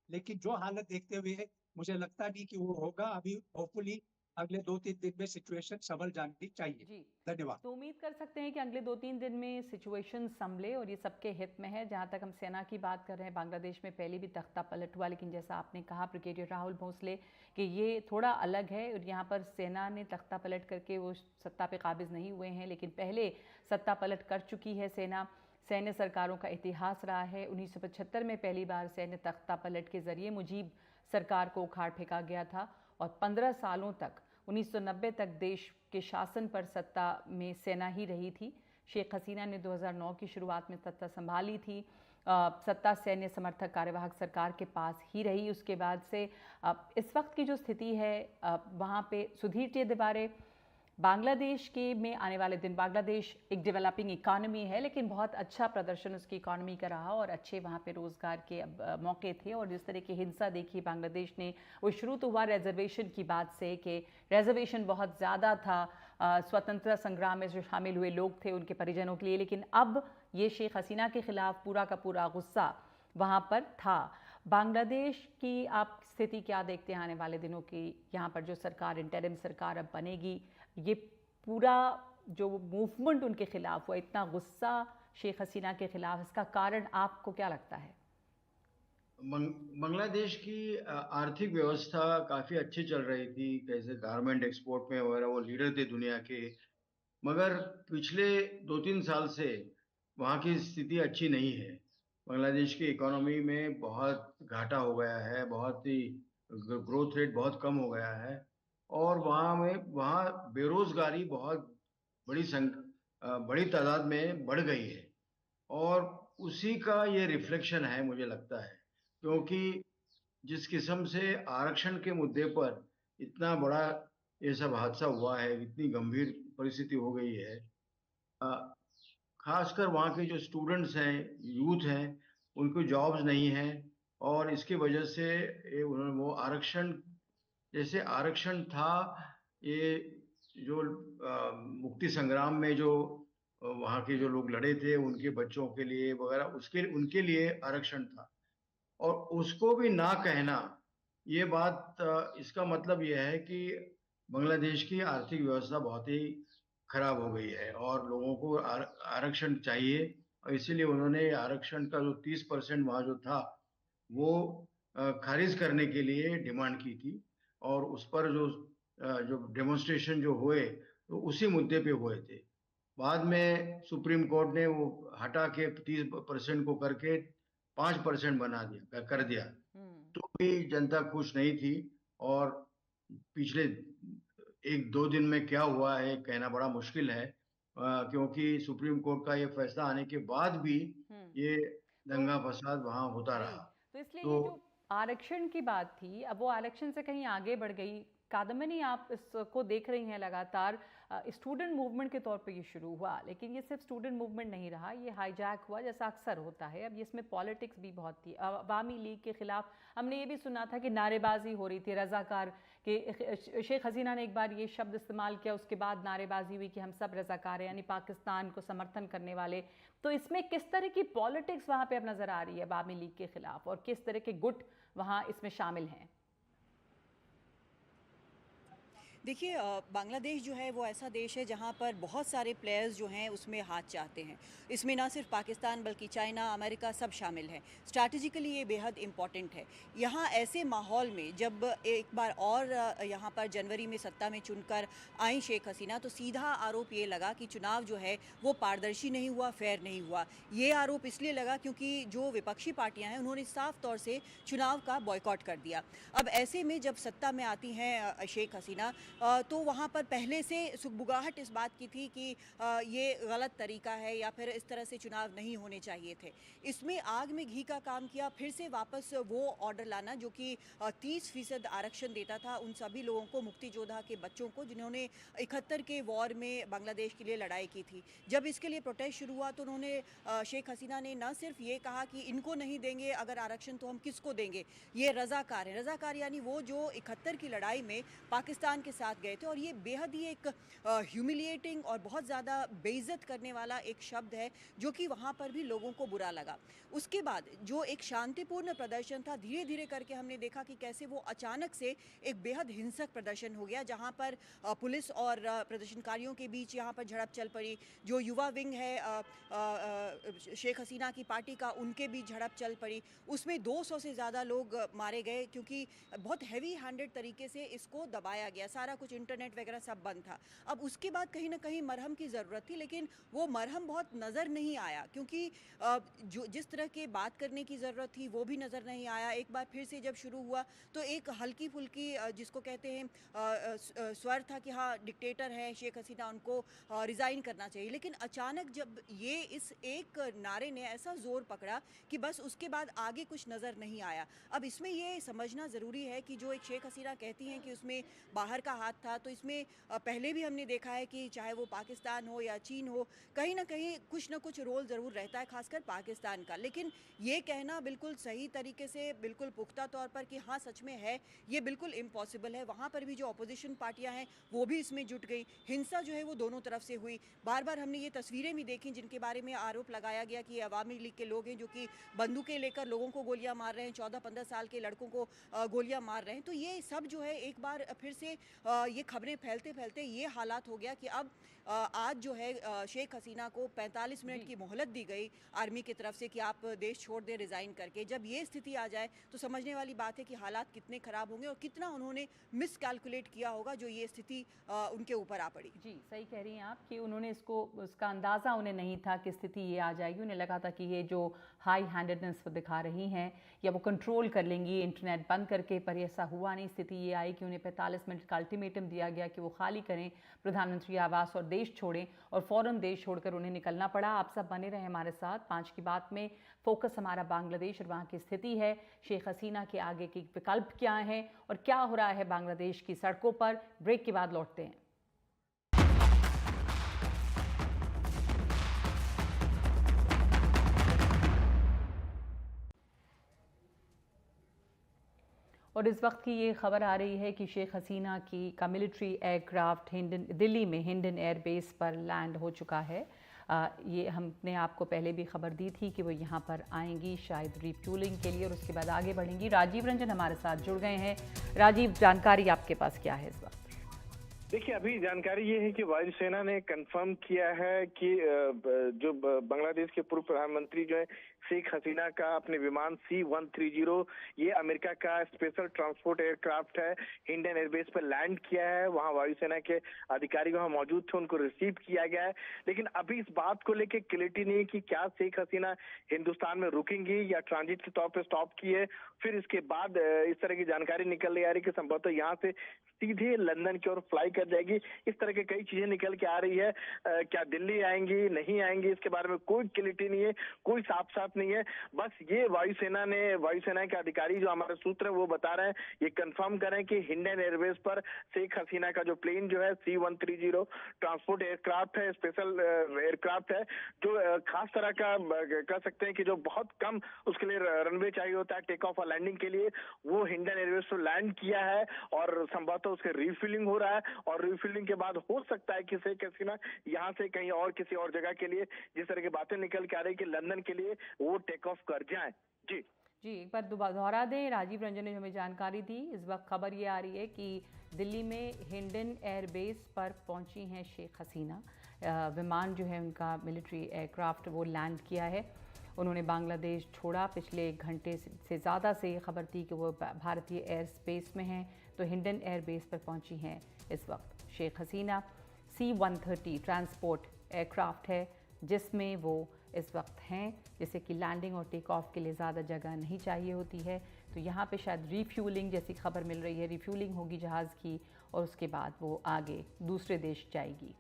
लेकिन जो हालत देखते हुए मुझे लगता नहीं कि वो होगा। अभी होपफुली अगले 2-3 दिन में सिचुएशन संभल जानी चाहिए। जी। धन्यवाद। तो उम्मीद कर सकते हैं कि अगले 2-3 दिन में सिचुएशन संभले और ये सबके हित में है। जहाँ तक हम सेना की बात कर रहे हैं, बांग्लादेश में पहले भी तख्ता पलट हुआ, लेकिन जैसा आपने कहा ब्रिगेडियर राहुल भोसले कि ये थोड़ा अलग है और यहाँ पर सेना ने तख्ता पलट करके वो सत्ता पे काबिज नहीं हुए हैं, लेकिन पहले सत्ता पलट कर चुकी है सेना। सैन्य सरकारों का इतिहास रहा है। 1975 में पहली बार सैन्य तख्ता पलट के जरिए मुजीब सरकार को उखाड़ फेंका गया था और 15 सालों तक 1990 तक देश के शासन पर सत्ता में सेना ही रही थी। शेख हसीना ने 2009 की शुरुआत में सत्ता संभाली थी। सत्ता सैन्य समर्थक कार्यवाहक सरकार के पास ही रही। उसके बाद से इस वक्त की जो स्थिति है वहाँ पे सुधीर टियदेवारे बांग्लादेश के में आने वाले दिन, बांग्लादेश एक डेवलपिंग इकॉनमी है लेकिन बहुत अच्छा प्रदर्शन उसकी इकॉनमी का रहा और अच्छे वहाँ पे रोज़गार के मौके थे। और जिस तरह की हिंसा देखी बांग्लादेश ने, वो शुरू तो हुआ रिजर्वेशन की बात से कि रिजर्वेशन बहुत ज़्यादा था स्वतंत्रता संग्राम में जो शामिल हुए लोग थे उनके परिजनों के लिए, लेकिन अब ये शेख हसीना के खिलाफ पूरा का पूरा गुस्सा वहाँ पर था। बांग्लादेश की आप स्थिति क्या देखते हैं आने वाले दिनों की? यहाँ पर जो सरकार इंटरिम सरकार अब बनेगी, ये पूरा जो मूवमेंट उनके खिलाफ हुआ, इतना गुस्सा शेख हसीना के खिलाफ, इसका कारण आपको क्या लगता है? बांग्लादेश की आर्थिक व्यवस्था काफी अच्छी चल रही थी, कैसे गारमेंट एक्सपोर्ट में वगैरह वो लीडर थे दुनिया के। मगर पिछले 2-3 साल से वहाँ की स्थिति अच्छी नहीं है। बांग्लादेश की इकोनॉमी में बहुत घाटा हो गया है, बहुत ही ग्रोथ रेट बहुत कम हो गया है और वहाँ बेरोजगारी बहुत बड़ी तादाद में बढ़ गई है। और उसी का ये रिफ्लेक्शन है मुझे लगता है, क्योंकि जिस किस्म से आरक्षण के मुद्दे पर इतना बड़ा ये सब हादसा हुआ है, इतनी गंभीर परिस्थिति हो गई है, अ, खासकर वहाँ के जो स्टूडेंट्स हैं, यूथ हैं, उनको जॉब्स नहीं हैं और इसकी वजह से ये उन्होंने वो आरक्षण, जैसे आरक्षण था, ये जो मुक्ति संग्राम में जो वहाँ के जो लोग लड़े थे उनके बच्चों के लिए वगैरह, उसके उनके लिए आरक्षण था और उसको भी ना कहना, ये बात इसका मतलब यह है कि बांग्लादेश की आर्थिक व्यवस्था बहुत ही खराब हो गई है और लोगों को आरक्षण चाहिए और इसीलिए उन्होंने आरक्षण का जो 30% वहाँ जो था वो खारिज करने के लिए डिमांड की थी और उस पर जो डेमोन्स्ट्रेशन जो हुए तो उसी मुद्दे पे हुए थे। बाद में सुप्रीम कोर्ट ने वो हटा के 30% को करके 5% कर दिया। तो भी जनता खुश नहीं थी और पिछले 1-2 दिन में क्या हुआ है कहना बड़ा मुश्किल है, क्योंकि सुप्रीम कोर्ट का ये फैसला आने के बाद भी ये तो दंगा फसाद वहां होता जी, रहा। तो इसलिए तो ये जो आरक्षण की बात थी, अब वो आरक्षण से कहीं आगे बढ़ गई। कादम्बिनी, आप इसको देख रही हैं लगातार, स्टूडेंट मूवमेंट के तौर पे ये शुरू हुआ, लेकिन ये सिर्फ स्टूडेंट मूवमेंट नहीं रहा, ये हाईजैक हुआ जैसा अक्सर होता है। अब इसमें पॉलिटिक्स भी बहुत थी। अवामी लीग के खिलाफ हमने ये भी सुना था कि नारेबाजी हो रही थी, रजाकार के शेख हसीना ने एक बार ये शब्द इस्तेमाल किया, उसके बाद नारेबाजी हुई कि हम सब रजाकार हैं, यानी पाकिस्तान को समर्थन करने वाले। तो इसमें किस तरह की पॉलिटिक्स वहाँ पे अब नजर आ रही है अवामी लीग के खिलाफ, और किस तरह के गुट वहाँ इसमें शामिल हैं? देखिए बांग्लादेश जो है वो ऐसा देश है जहाँ पर बहुत सारे प्लेयर्स जो हैं उसमें हाथ चाहते हैं। इसमें ना सिर्फ पाकिस्तान बल्कि चाइना, अमेरिका सब शामिल हैं। स्ट्रैटेजिकली ये बेहद इम्पॉर्टेंट है। यहाँ ऐसे माहौल में जब एक बार और यहाँ पर जनवरी में सत्ता में चुनकर आई शेख हसीना, तो सीधा आरोप ये लगा कि चुनाव जो है वो पारदर्शी नहीं हुआ, फेयर नहीं हुआ। ये आरोप इसलिए लगा क्योंकि जो विपक्षी पार्टियां हैं उन्होंने साफ तौर से चुनाव का बॉयकॉट कर दिया। अब ऐसे में जब सत्ता में आती हैं शेख हसीना, तो वहाँ पर पहले से सुगबुगाहट इस बात की थी कि ये गलत तरीका है या फिर इस तरह से चुनाव नहीं होने चाहिए थे। इसमें आग में घी का काम किया, फिर से वापस वो ऑर्डर लाना जो कि 30% आरक्षण देता था उन सभी लोगों को, मुक्ति योद्धा के बच्चों को जिन्होंने 71 के वॉर में बांग्लादेश के लिए लड़ाई की थी। जब इसके लिए प्रोटेस्ट शुरू हुआ तो उन्होंने शेख हसीना ने न सिर्फ ये कहा कि इनको नहीं देंगे अगर आरक्षण तो हम किसको देंगे, ये रजाकार है। रजाकार यानी वो जो 71 की लड़ाई में पाकिस्तान के साथ गए थे, और ये बेहद ही एक ह्यूमिलिएटिंग और बहुत ज़्यादा बेइज्जत करने वाला एक शब्द है जो कि वहाँ पर भी लोगों को बुरा लगा। उसके बाद जो एक शांतिपूर्ण प्रदर्शन था, धीरे धीरे करके हमने देखा कि कैसे वो अचानक से एक बेहद हिंसक प्रदर्शन हो गया, जहाँ पर पुलिस और प्रदर्शनकारियों के बीच यहाँ पर झड़प चल पड़ी। जो युवा विंग है शेख हसीना की पार्टी का, उनके बीच झड़प चल पड़ी। उसमें 200 से ज़्यादा लोग मारे गए क्योंकि बहुत हैवी हैंडेड तरीके से इसको दबाया गया। सारा कुछ इंटरनेट वगैरह सब बंद था। अब उसके बाद कहीं ना कहीं मरहम की ज़रूरत थी, लेकिन वो मरहम बहुत नज़र नहीं आया क्योंकि जो जिस तरह के बात करने की ज़रूरत थी वो भी नज़र नहीं आया। एक बार फिर से जब शुरू हुआ तो एक हल्की फुल्की जिसको कहते हैं स्वर था कि हाँ डिक्टेटर है शेख हसीना, उनको रिज़ाइन करना चाहिए। लेकिन अचानक जब ये इस एक नारे ने ऐसा ज़ोर पकड़ा कि बस उसके बाद आगे कुछ नज़र नहीं आया। अब इसमें ये समझना ज़रूरी है कि जो एक शेख हसीना कहती हैं कि उसमें बाहर का हाथ था, तो इसमें पहले भी हमने देखा है कि चाहे वो पाकिस्तान हो या चीन हो, कहीं ना कहीं कुछ ना कुछ रोल ज़रूर रहता है, खासकर पाकिस्तान का। लेकिन ये कहना बिल्कुल सही तरीके से, बिल्कुल पुख्ता तौर पर कि हाँ सच में है, ये बिल्कुल इम्पॉसिबल है। वहाँ पर भी जो अपोजिशन पार्टियाँ हैं वो भी इसमें जुट गई। हिंसा जो है वो दोनों तरफ से हुई। बार बार हमने ये तस्वीरें भी देखी जिनके बारे में आरोप लगाया गया कि अवामी लीग के लोग हैं जो कि बंदूकें लेकर लोगों को गोलियां मार रहे हैं, 14-15 साल के लड़कों को गोलियां मार रहे हैं। तो ये सब जो है एक बार फिर से ये खबरें फैलते फैलते ये हालात हो गया कि अब आज जो है शेख हसीना को 45 मिनट की मोहलत दी गई आर्मी की तरफ से कि आप देश छोड़ दें रिज़ाइन करके। जब ये स्थिति आ जाए तो समझने वाली बात है कि हालात कितने ख़राब होंगे और कितना उन्होंने मिस कैलकुलेट किया होगा जो ये स्थिति उनके ऊपर आ पड़ी। जी, सही कह रही हैं आप कि उन्होंने उसका अंदाज़ा उन्हें नहीं था कि स्थिति ये आ जाएगी। उन्हें लगा था कि ये जो हाई हैंडेडनेस वो दिखा रही हैं या वो कंट्रोल कर लेंगी इंटरनेट बंद करके, पर ऐसा हुआ नहीं। स्थिति ये आई कि उन्हें 45 मिनट का अल्टीमेटम दिया गया कि वो खाली करें प्रधानमंत्री आवास और देश छोड़ें, और फ़ौरन देश छोड़कर उन्हें निकलना पड़ा। आप सब बने रहें हमारे साथ। 5 की बात में फोकस हमारा बांग्लादेश और वहाँ की स्थिति है। शेख हसीना के आगे के विकल्प क्या हैं और क्या हो रहा है बांग्लादेश की सड़कों पर। ब्रेक के बाद लौटते हैं। और इस वक्त की ये खबर आ रही है कि शेख हसीना का मिलिट्री एयरक्राफ्ट दिल्ली में हिंडन एयरबेस पर लैंड हो चुका है। ये हमने आपको पहले भी खबर दी थी कि वो यहाँ पर आएंगी शायद रिफ्यूलिंग के लिए और उसके बाद आगे बढ़ेंगी। राजीव रंजन हमारे साथ जुड़ गए हैं। राजीव, जानकारी आपके पास क्या है इस वक्त? देखिए, अभी जानकारी ये है कि वायुसेना ने कंफर्म किया है कि जो बांग्लादेश के पूर्व प्रधानमंत्री जो है शेख हसीना का अपने विमान C-130, ये अमेरिका का स्पेशल ट्रांसपोर्ट एयरक्राफ्ट है, हिंडन एयरबेस पर लैंड किया है। वहां वायुसेना के अधिकारी वहां मौजूद थे, उनको रिसीव किया गया है। लेकिन अभी इस बात को लेकर क्लैरिटी नहीं है कि क्या शेख हसीना हिंदुस्तान में रुकेंगी या ट्रांजिट के तौर पर स्टॉप की है। फिर इसके बाद इस तरह की जानकारी निकल रही आ रही कि संभवतः यहाँ से सीधे लंदन की ओर फ्लाई कर जाएगी। इस तरह के कई चीजें निकल के आ रही है। क्या दिल्ली आएंगी, नहीं आएंगी, इसके बारे में कोई क्लियरिटी नहीं है, कोई साफ साफ नहीं है। बस ये वायुसेना के अधिकारी जो हमारे सूत्र है वो बता रहे हैं, ये कंफर्म करें कि इंडियन एयरवेज पर शेख हसीना का जो प्लेन जो है C-130 ट्रांसपोर्ट एयरक्राफ्ट है, स्पेशल एयरक्राफ्ट है, जो खास तरह का कह सकते हैं कि जो बहुत कम उसके लिए रनवे चाहिए होता है टेक ऑफ और लैंडिंग के लिए, वो इंडियन एयरवेज पर लैंड किया है और संभवतः उसके रिफिलिंग हो रहा है। और रिफिलिंग के बाद हो सकता है कि शेख हसीना यहाँ से कहीं और किसी और जगह के लिए, जिस तरह की बातें निकल के आ रही कि लंदन के लिए वो टेक ऑफ कर जाए। जी एक बार दोहरा दें, राजीव रंजन ने हमें जानकारी दी। इस वक्त खबर ये आ रही है कि दिल्ली में हिंडन एयरबेस पर पहुंची हैं शेख हसीना। विमान जो है उनका मिलिट्री एयरक्राफ्ट वो लैंड किया है। उन्होंने बांग्लादेश छोड़ा। पिछले 1 घंटे से ज़्यादा से खबर थी कि वो भारतीय एयर स्पेस में हैं, तो हिंडन एयरबेस पर पहुंची हैं इस वक्त Sheikh Hasina. C-130 transport aircraft है जिसमें वो इस वक्त हैं, जैसे कि लैंडिंग और टेक ऑफ के लिए ज़्यादा जगह नहीं चाहिए होती है। तो यहाँ पे शायद रिफ्यूलिंग जैसी खबर मिल रही है, रिफ्यूलिंग होगी जहाज़ की और उसके बाद वो आगे दूसरे देश जाएगी।